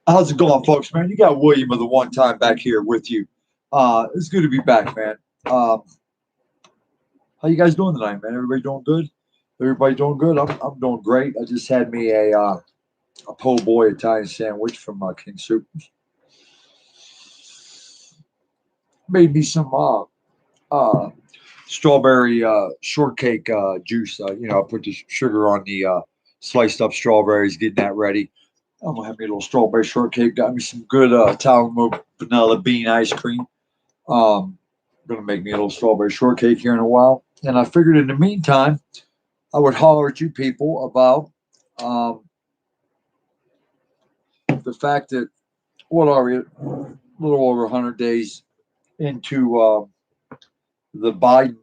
How's it going, folks, man? You got William of the One Time back here with you. It's good to be back, man. Um, how you guys doing tonight, man? Everybody doing good? Everybody doing good? I'm doing great. I just had me a po' boy Italian sandwich from King Soup. Made me some uh, strawberry shortcake juice. I put the sugar on the sliced up strawberries, getting that ready. I'm gonna have me a little strawberry shortcake. Got me some good Italian vanilla bean ice cream. Gonna make me a little strawberry shortcake here in a while. And I figured in the meantime, I would holler at you people about um, the fact that what are we, a little over 100 days into the Biden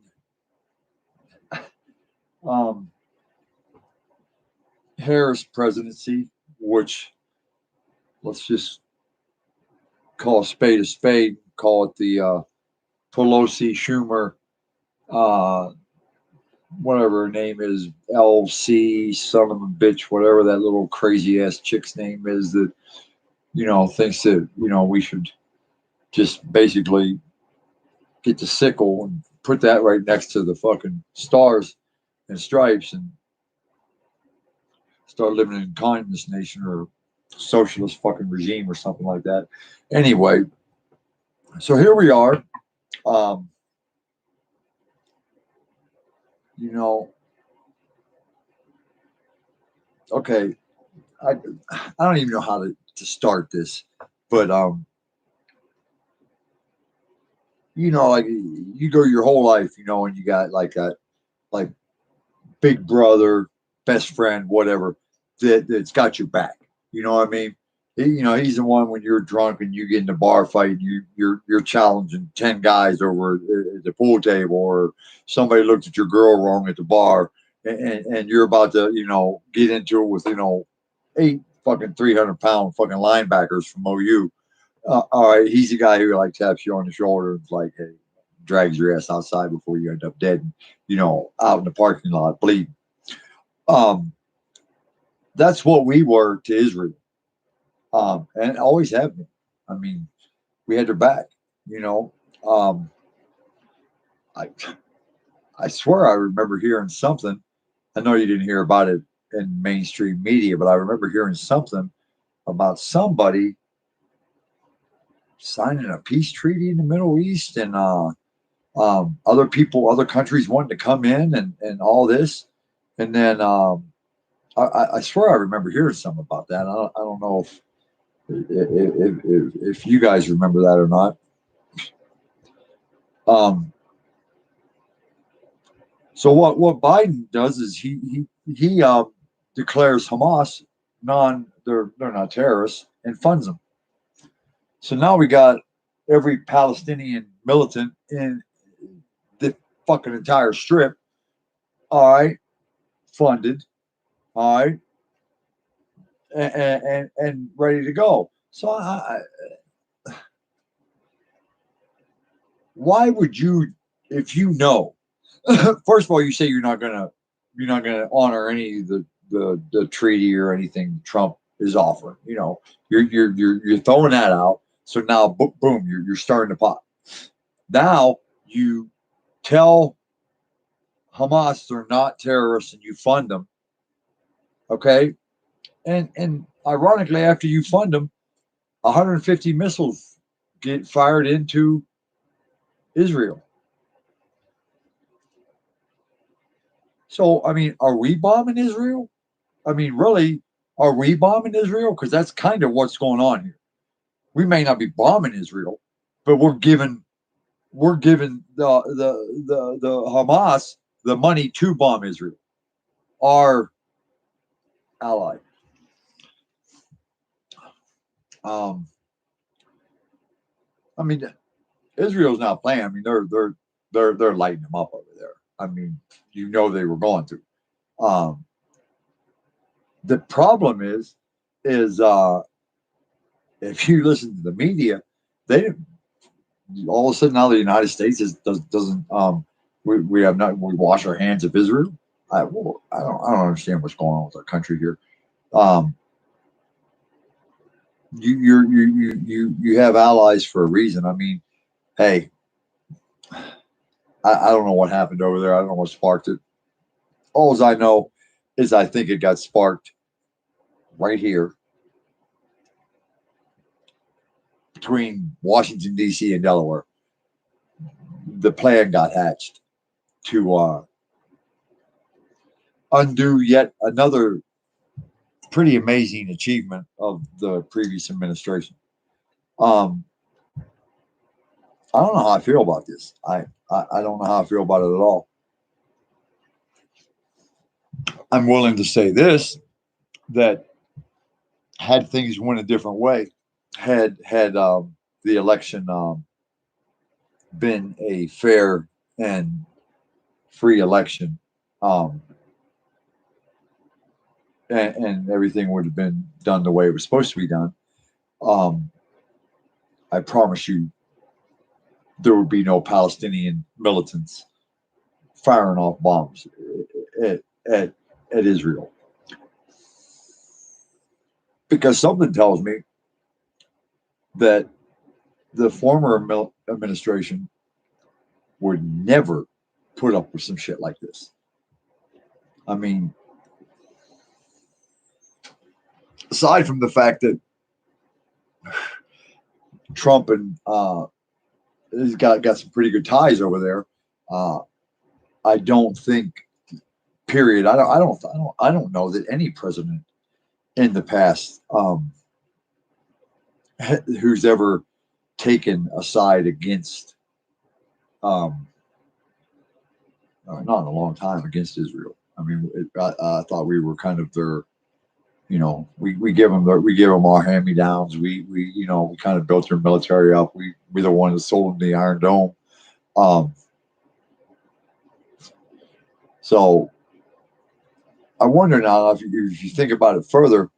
um, Harris presidency, which let's just call a spade, call it the Pelosi Schumer, uh, whatever her name is, LC, son of a bitch, whatever that little crazy ass chick's name is that, thinks that, we should just basically get the sickle and put that right next to the fucking stars and stripes and start living in communist nation or socialist fucking regime or something like that. Anyway, so here we are. Um, you know, okay, I I don't even know how to start this, but like you go your whole life, and you got like a like big brother, best friend, whatever, that's got your back. You know what I mean? He's the one when you're drunk and you get in a bar fight, you're challenging 10 guys over at the pool table, or somebody looked at your girl wrong at the bar, and you're about to get into it with eight fucking 300-pound fucking linebackers from OU. All right, he's the guy who like taps you on the shoulder and like, hey, drags your ass outside before you end up dead, out in the parking lot bleeding. Um, that's what we were to Israel, and always have been. I mean, we had their back. You know, um, I I swear I remember hearing something. I know you didn't hear about it in mainstream media, but I remember hearing something about somebody signing a peace treaty in the Middle East, and other people, other countries wanting to come in, and all this. And then I swear I remember hearing something about that. I don't know if you guys remember that or not. Um, so what Biden does is he declares Hamas they're not terrorists and funds them. So now we got every Palestinian militant in the fucking entire strip, all right, funded, all right, and ready to go. So why would you, if you know, first of all, you say you're not gonna honor any of the treaty or anything Trump is offering. You're throwing that out. So now, boom, you're starting the pot. Now you tell Hamas they're not terrorists and you fund them. Okay, and ironically, after you fund them, 150 missiles get fired into Israel. So, I mean, are we bombing Israel? I mean, really, are we bombing Israel? Because that's kind of what's going on here. We may not be bombing Israel, but we're giving the Hamas the money to bomb Israel, our ally. Um, I mean, Israel's not playing. I mean, they're lighting them up over there. I mean, they were going to. Um, the problem is if you listen to the media, they all of a sudden now the United States doesn't we have not we wash our hands of Israel. I don't understand what's going on with our country here. Um, You have allies for a reason. I mean, hey, I don't know what happened over there. I don't know what sparked it. All I know is I think it got sparked right here between Washington D.C. and Delaware. The plan got hatched to undo yet another pretty amazing achievement of the previous administration. Um, I don't know how I feel about this. I don't know how I feel about it at all. I'm willing to say this, that had things went a different way, had the election been a fair and free election, um, and everything would have been done the way it was supposed to be done, um, I promise you there would be no Palestinian militants firing off bombs at, at, at Israel. Because something tells me that the former administration would never put up with some shit like this. I mean, aside from the fact that Trump and he's got some pretty good ties over there, uh, I don't think. Period. I don't know that any president in the past who's ever taken a side against um, not in a long time against Israel. I mean, I thought we were kind of their, we give them we give them our hand me downs. We kind of built their military up. We're the ones that sold them the Iron Dome. Um, so I wonder now if you think about it further,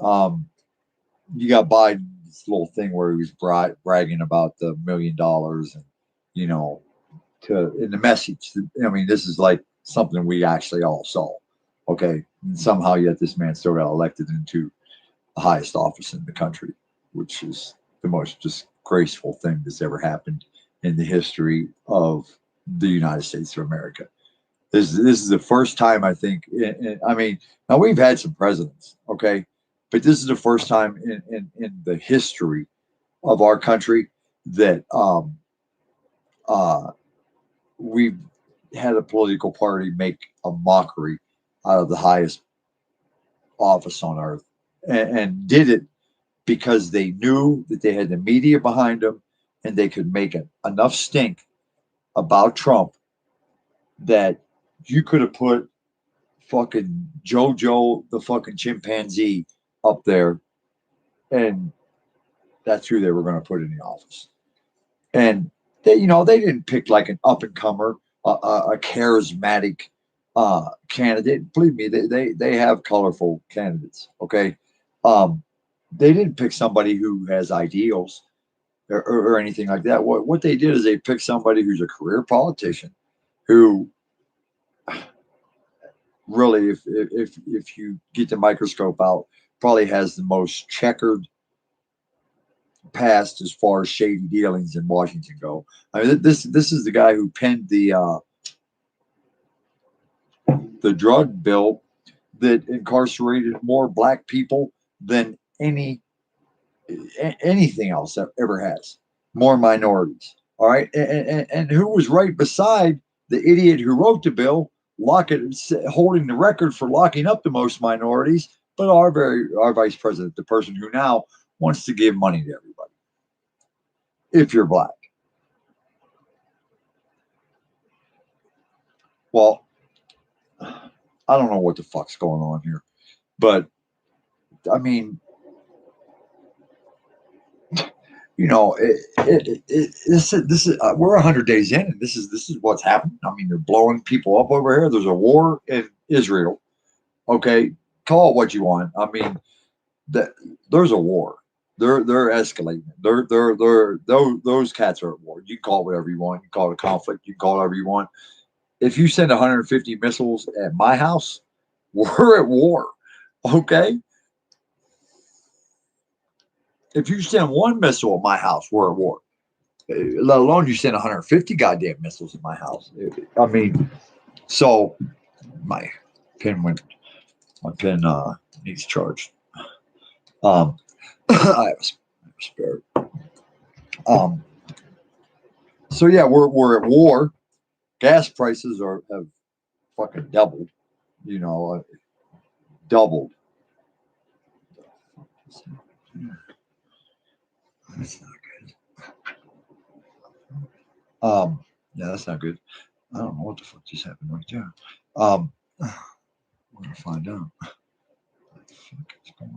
um, you got Biden's little thing where he was bragging about the $1 million and you know to in the message. I mean, this is like something we actually all saw. Okay, and somehow yet this man still got elected into the highest office in the country, which is the most disgraceful thing that's ever happened in the history of the United States of America. This is the first time I think. I mean, now we've had some presidents, okay, but this is the first time in the history of our country that uh, we've had a political party make a mockery out of the highest office on earth, and did it because they knew that they had the media behind them and they could make enough stink about Trump that you could have put fucking JoJo the fucking chimpanzee up there, and that's who they were going to put in the office. And they didn't pick like an up and comer, a charismatic candidate. Believe me, they have colorful candidates. Okay, um, they didn't pick somebody who has ideals or anything like that. What they did is they picked somebody who's a career politician who really, if you get the microscope out, probably has the most checkered past as far as shady dealings in Washington go. I mean, this is the guy who penned the drug bill that incarcerated more black people than anything else that ever has. More minorities. All right, and who was right beside the idiot who wrote the bill, holding the record for locking up the most minorities, but our vice president, the person who now wants to give money to everybody if you're black. Well, I don't know what the fuck's going on here, but I mean, this is we're 100 days in, and this is what's happening. I mean, they're blowing people up over here. There's a war in Israel. Okay, call it what you want. I mean, that there's a war. They're escalating. Those cats are at war. You can call it whatever you want. You can call it a conflict. You can call it whatever you want. If you send 150 missiles at my house, we're at war. Okay, If you send one missile at my house, we're at war. Let alone you send 150 goddamn missiles at my house. I mean, so my pin went. My pin needs charged. Um, I have a spare. Um, so yeah, we're at war. Gas prices have fucking doubled. You know, doubled. That's not good. Yeah, that's not good. I don't know what the fuck just happened right there. We're gonna find out. What the fuck is going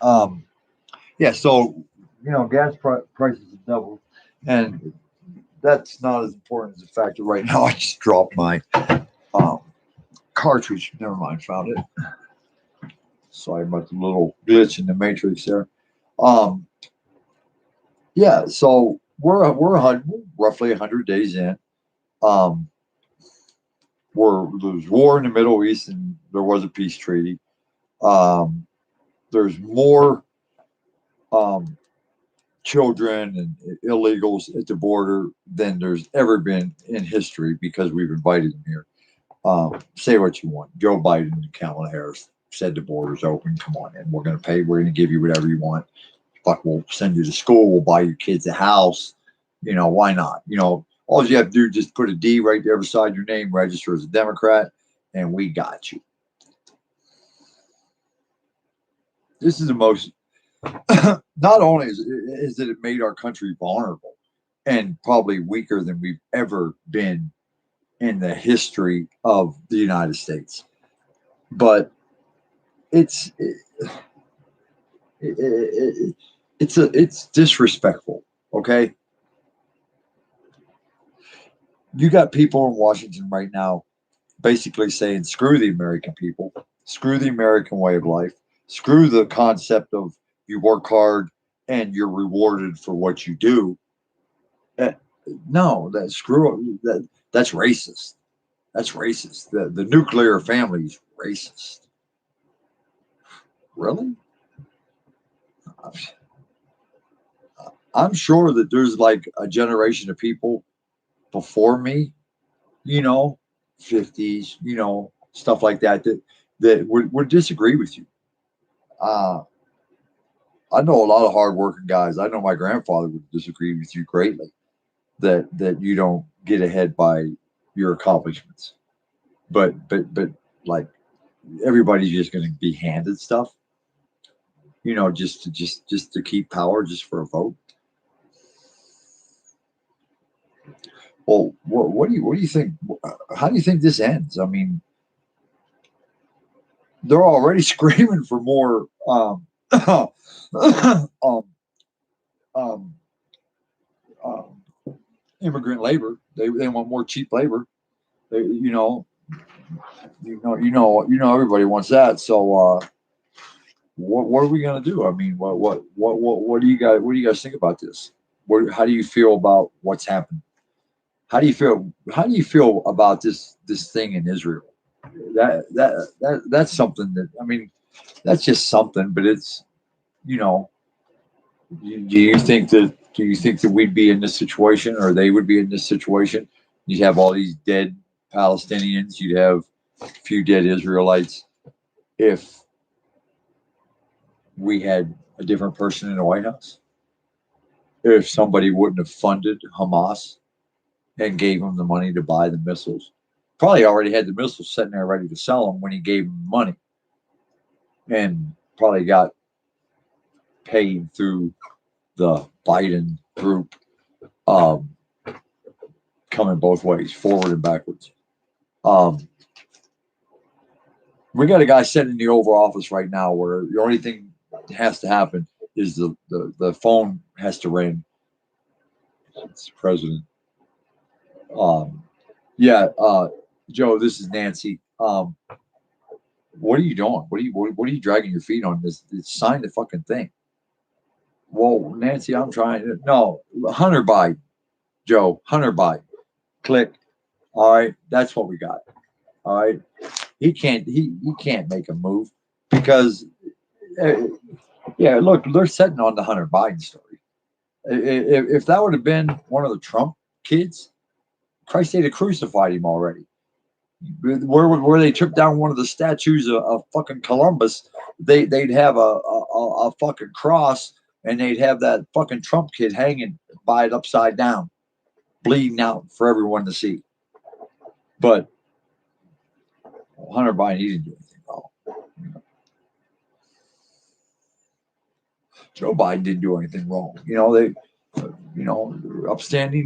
on? Yeah, so gas prices have doubled, and that's not as important as the fact that right now I just dropped my um, cartridge. Never mind, found it. Sorry about the little glitch in the matrix there. Um, yeah, so we're roughly 100 days in. Um, there's war in the Middle East, and there was a peace treaty. Um, there's more um, children and illegals at the border than there's ever been in history because we've invited them here. Say what you want. Joe Biden and Kamala Harris said the border's open. Come on in. We're going to pay. We're going to give you whatever you want. Fuck, we'll send you to school. We'll buy your kids a house. Why not? All you have to do is just put a D right there beside your name, register as a Democrat, and we got you. This is the most, not only is it made our country vulnerable and probably weaker than we've ever been in the history of the United States, but it's it's disrespectful. Okay, you got people in Washington right now basically saying screw the American people, screw the American way of life, screw the concept of you work hard and you're rewarded for what you do. Uh, no, that's racist. That's racist. The nuclear family is racist. Really? I'm sure that there's like a generation of people before me, you know, 50s, stuff like that would disagree with you. Uh, I know a lot of hardworking guys. I know my grandfather would disagree with you greatly that you don't get ahead by your accomplishments. But like everybody's just going to be handed stuff, just to keep power, just for a vote. Well, what do you think? How do you think this ends? I mean, they're already screaming for more um, um, um, immigrant labor. They want more cheap labor. They, everybody wants that. So, what are we gonna do? I mean, what do you guys think about this? How do you feel about what's happened? How do you feel about this thing in Israel? That's something that, I mean, that's just something, but it's you know do you think that we'd be in this situation, or they would be in this situation? You'd have all these dead Palestinians. You'd have a few dead Israelites if we had a different person in the White House. If somebody wouldn't have funded Hamas and gave them the money to buy the missiles, probably already had the missiles sitting there ready to sell them when he gave them money, and probably got paid through the Biden group, um, coming both ways, forward and backwards. Um, we got a guy sitting in the Oval Office right now where the only thing that has to happen is the phone has to ring. It's the president. Um, yeah, Joe, this is Nancy. What are you doing? What are you dragging your feet on? This sign the fucking thing. Well, Nancy, I'm trying to. No, Hunter Biden, Joe, Hunter Biden. Click. All right, that's what we got. All right, he can't make a move because uh, yeah, look, they're setting on the Hunter Biden story. If that would have been one of the Trump kids, Christ, they'd have crucified him already. Where they took down one of the statues of fucking Columbus, they'd have a fucking cross, and they'd have that fucking Trump kid hanging by it upside down, bleeding out for everyone to see. But Hunter Biden, he didn't do anything wrong. Joe Biden didn't do anything wrong.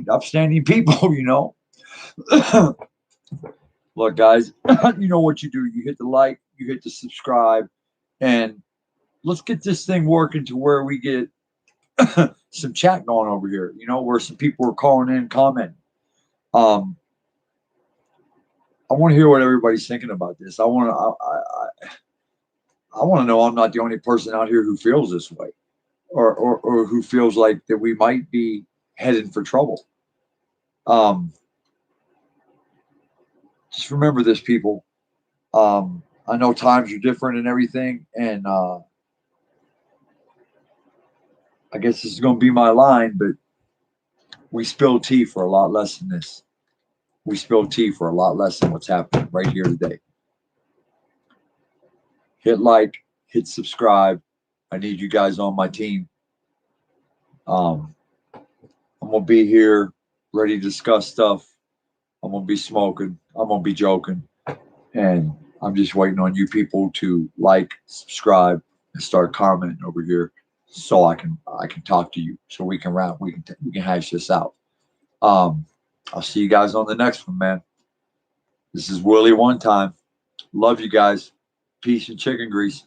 Upstanding people. Look, guys, you know what you do. You hit the like, you hit the subscribe, and let's get this thing working to where we get some chat going over here. Where some people are calling in, commenting. Um, I want to hear what everybody's thinking about this. I want to know I'm not the only person out here who feels this way, or who feels like that we might be heading for trouble. Um, just remember this, people. I know times are different and everything, and I guess this is going to be my line, but we spill tea for a lot less than this. We spill tea for a lot less than what's happening right here today. Hit like, hit subscribe. I need you guys on my team. I'm gonna be here, ready to discuss stuff. I'm gonna be smoking. I'm gonna be joking, and I'm just waiting on you people to like, subscribe, and start commenting over here, so I can talk to you, so we can we can hash this out. Um, I'll see you guys on the next one, man. This is Willie one time. Love you guys. Peace and chicken grease.